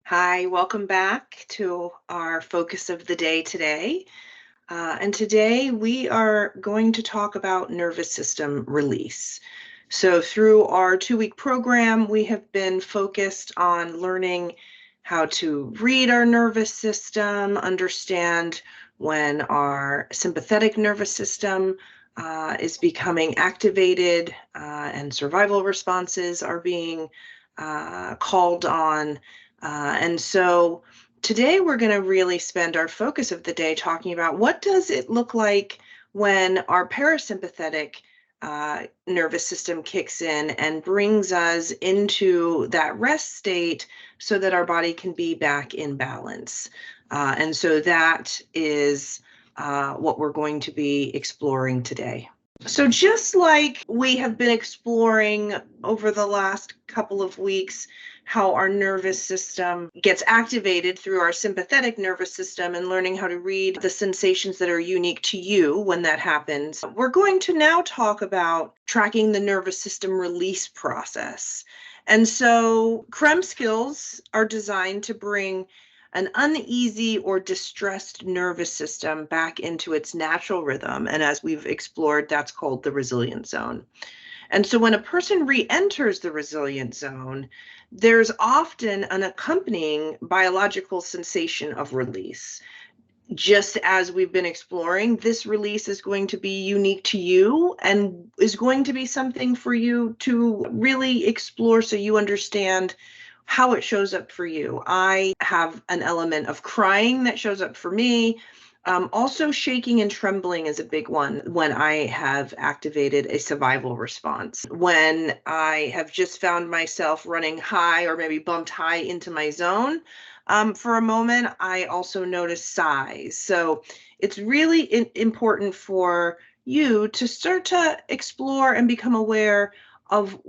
Hi, welcome back to our focus of the day today. And today we are going to talk about nervous system release. So, through our 2 week program, we have been focused on learning how to read our nervous system, understand when our sympathetic nervous system is becoming activated and survival responses are being called on. And so today we're going to really spend our focus of the day talking about what does it look like when our parasympathetic nervous system kicks in and brings us into that rest state so that our body can be back in balance. And so that is what we're going to be exploring today. So just like we have been exploring over the last couple of weeks how our nervous system gets activated through our sympathetic nervous system and learning how to read the sensations that are unique to you when that happens, we're going to now talk about tracking the nervous system release process. And so CRM skills are designed to bring an uneasy or distressed nervous system back into its natural rhythm. And as we've explored, that's called the resilient zone. And so when a person re-enters the resilient zone, there's often an accompanying biological sensation of release. Just as we've been exploring, this release is going to be unique to you and is going to be something for you to really explore so you understand how it shows up for you. I have an element of crying that shows up for me. Also, shaking and trembling is a big one when I have activated a survival response. When I have just found myself running high or maybe bumped high into my zone for a moment, I also notice sighs. So it's really important for you to start to explore and become aware of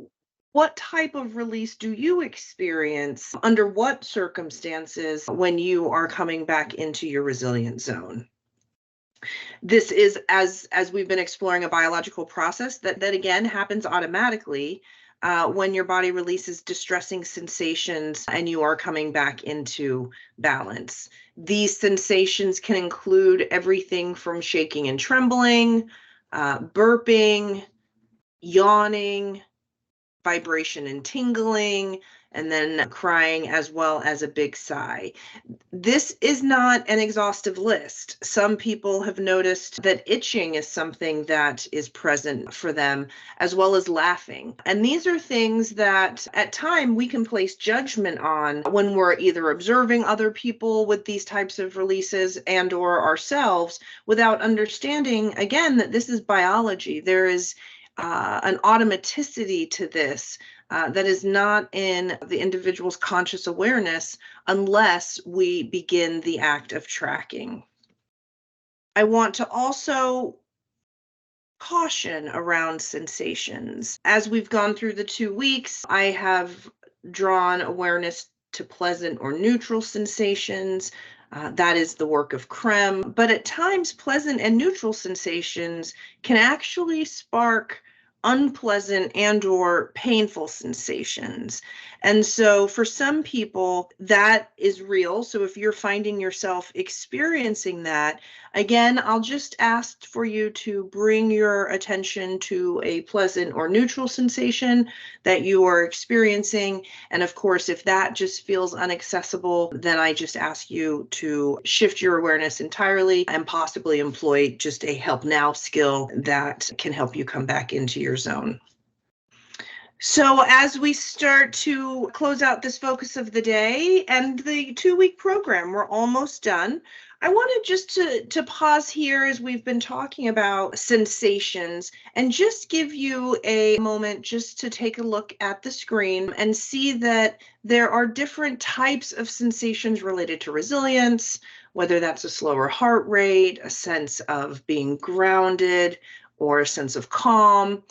what type of release do you experience under what circumstances when you are coming back into your resilient zone. This is, as we've been exploring, a biological process that again happens automatically when your body releases distressing sensations and you are coming back into balance. These sensations can include everything from shaking and trembling, burping, yawning, vibration and tingling, and then crying, as well as a big sigh. This is not an exhaustive list. Some people have noticed that itching is something that is present for them, as well as laughing. And these are things that at time we can place judgment on when we're either observing other people with these types of releases and or ourselves without understanding, again, that this is biology. There is an automaticity to this that is not in the individual's conscious awareness unless we begin the act of tracking. I want to also caution around sensations. As we've gone through the 2 weeks, I have drawn awareness to pleasant or neutral sensations. That is the work of CREM. But at times, pleasant and neutral sensations can actually spark unpleasant and or painful sensations. And so for some people that is real. So if you're finding yourself experiencing that, again, I'll just ask for you to bring your attention to a pleasant or neutral sensation that you are experiencing. And of course, if that just feels inaccessible, then I just ask you to shift your awareness entirely and possibly employ just a help now skill that can help you come back into your zone. So as we start to close out this focus of the day and the 2 week program, we're almost done. I wanted just to pause here as we've been talking about sensations and just give you a moment just to take a look at the screen and see that there are different types of sensations related to resilience, whether that's a slower heart rate, a sense of being grounded, or a sense of calm.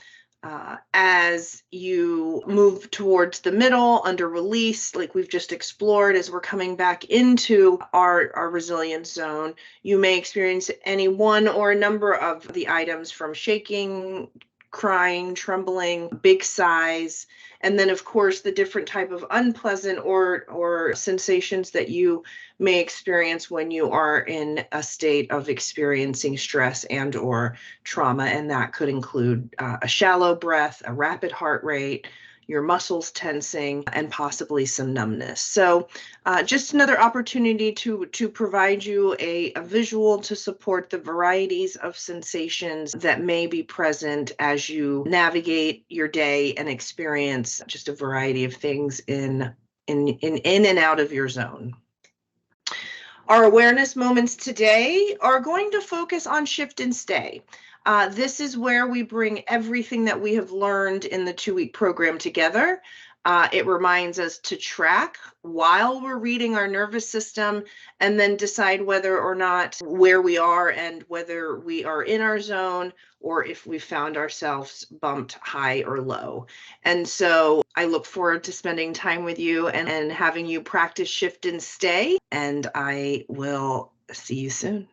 As you move towards the middle under release, like we've just explored, as we're coming back into our resilience zone, you may experience any one or a number of the items from shaking, crying, trembling, big sighs, and then of course the different type of unpleasant or sensations that you may experience when you are in a state of experiencing stress and or trauma, and that could include a shallow breath, a rapid heart rate, your muscles tensing, and possibly some numbness. So just another opportunity to provide you a visual to support the varieties of sensations that may be present as you navigate your day and experience just a variety of things in and out of your zone. Our awareness moments today are going to focus on shift and stay. This is where we bring everything that we have learned in the 2-week program together. It reminds us to track while we're reading our nervous system and then decide whether or not where we are and whether we are in our zone or if we found ourselves bumped high or low. And so I look forward to spending time with you and having you practice shift and stay, and I will see you soon.